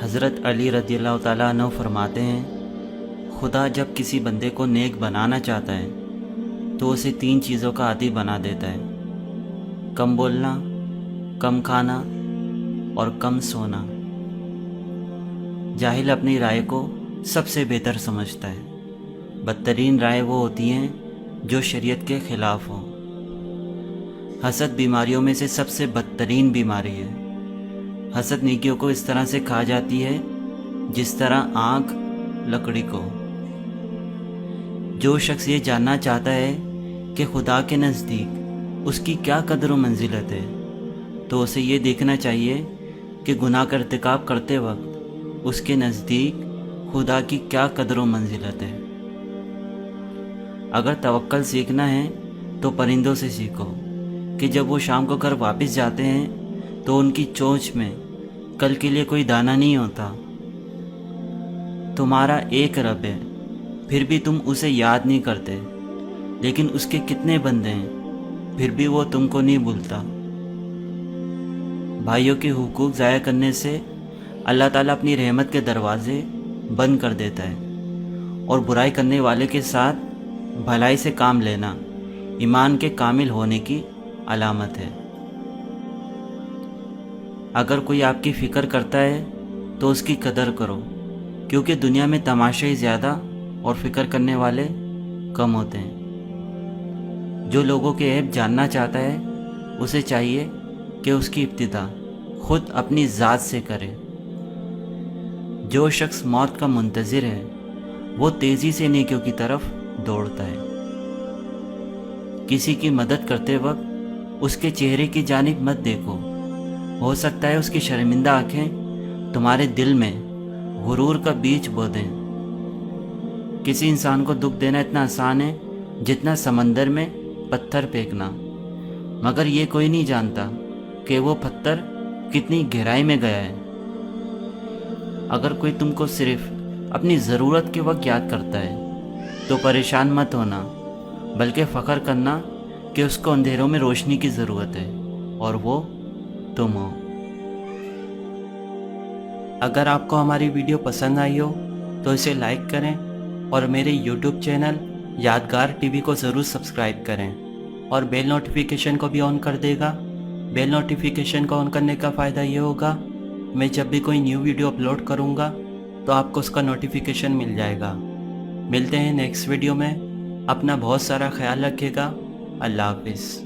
حضرت علی رضی اللہ تعالیٰ عنہ فرماتے ہیں، خدا جب کسی بندے کو نیک بنانا چاہتا ہے تو اسے 3 چیزوں کا عادی بنا دیتا ہے: کم بولنا، کم کھانا اور کم سونا۔ جاہل اپنی رائے کو سب سے بہتر سمجھتا ہے۔ بدترین رائے وہ ہوتی ہیں جو شریعت کے خلاف ہوں۔ حسد بیماریوں میں سے سب سے بدترین بیماری ہے۔ حسد نیکیوں کو اس طرح سے کھا جاتی ہے جس طرح آگ لکڑی کو۔ جو شخص یہ جاننا چاہتا ہے کہ خدا کے نزدیک اس کی کیا قدر و منزلت ہے، تو اسے یہ دیکھنا چاہیے کہ گناہ کا ارتکاب کرتے وقت اس کے نزدیک خدا کی کیا قدر و منزلت ہے۔ اگر توکل سیکھنا ہے تو پرندوں سے سیکھو کہ جب وہ شام کو گھر واپس جاتے ہیں تو ان کی چونچ میں کل کے لیے کوئی دانہ نہیں ہوتا۔ تمہارا ایک رب ہے، پھر بھی تم اسے یاد نہیں کرتے، لیکن اس کے کتنے بندے ہیں، پھر بھی وہ تم کو نہیں بھولتا۔ بھائیوں کے حقوق ضائع کرنے سے اللہ تعالیٰ اپنی رحمت کے دروازے بند کر دیتا ہے، اور برائی کرنے والے کے ساتھ بھلائی سے کام لینا ایمان کے کامل ہونے کی علامت ہے۔ اگر کوئی آپ کی فکر کرتا ہے تو اس کی قدر کرو، کیونکہ دنیا میں تماشائی زیادہ اور فکر کرنے والے کم ہوتے ہیں۔ جو لوگوں کے عیب جاننا چاہتا ہے اسے چاہیے کہ اس کی ابتدا خود اپنی ذات سے کرے۔ جو شخص موت کا منتظر ہے وہ تیزی سے نیکیوں کی طرف دوڑتا ہے۔ کسی کی مدد کرتے وقت اس کے چہرے کی جانب مت دیکھو، ہو سکتا ہے اس کی شرمندہ آنکھیں تمہارے دل میں غرور کا بیج بو دیں۔ کسی انسان کو دکھ دینا اتنا آسان ہے جتنا سمندر میں پتھر پھینکنا، مگر یہ کوئی نہیں جانتا کہ وہ پتھر کتنی گہرائی میں گیا ہے۔ اگر کوئی تم کو صرف اپنی ضرورت کے وقت یاد کرتا ہے تو پریشان مت ہونا، بلکہ فخر کرنا کہ اس کو اندھیروں میں روشنی کی ضرورت ہے اور وہ تم ہو۔ اگر آپ کو ہماری ویڈیو پسند آئی ہو تو اسے لائک کریں اور میرے یوٹیوب چینل یادگار ٹی وی کو ضرور سبسکرائب کریں، اور بیل نوٹیفیکیشن کو بھی آن کر دے گا۔ بیل نوٹیفیکیشن کو آن کرنے کا فائدہ یہ ہوگا، میں جب بھی کوئی نیو ویڈیو اپلوڈ کروں گا تو آپ کو اس کا نوٹیفیکیشن مل جائے گا۔ ملتے ہیں نیکسٹ ویڈیو میں، اپنا بہت سارا خیال رکھیے گا۔ اللہ حافظ۔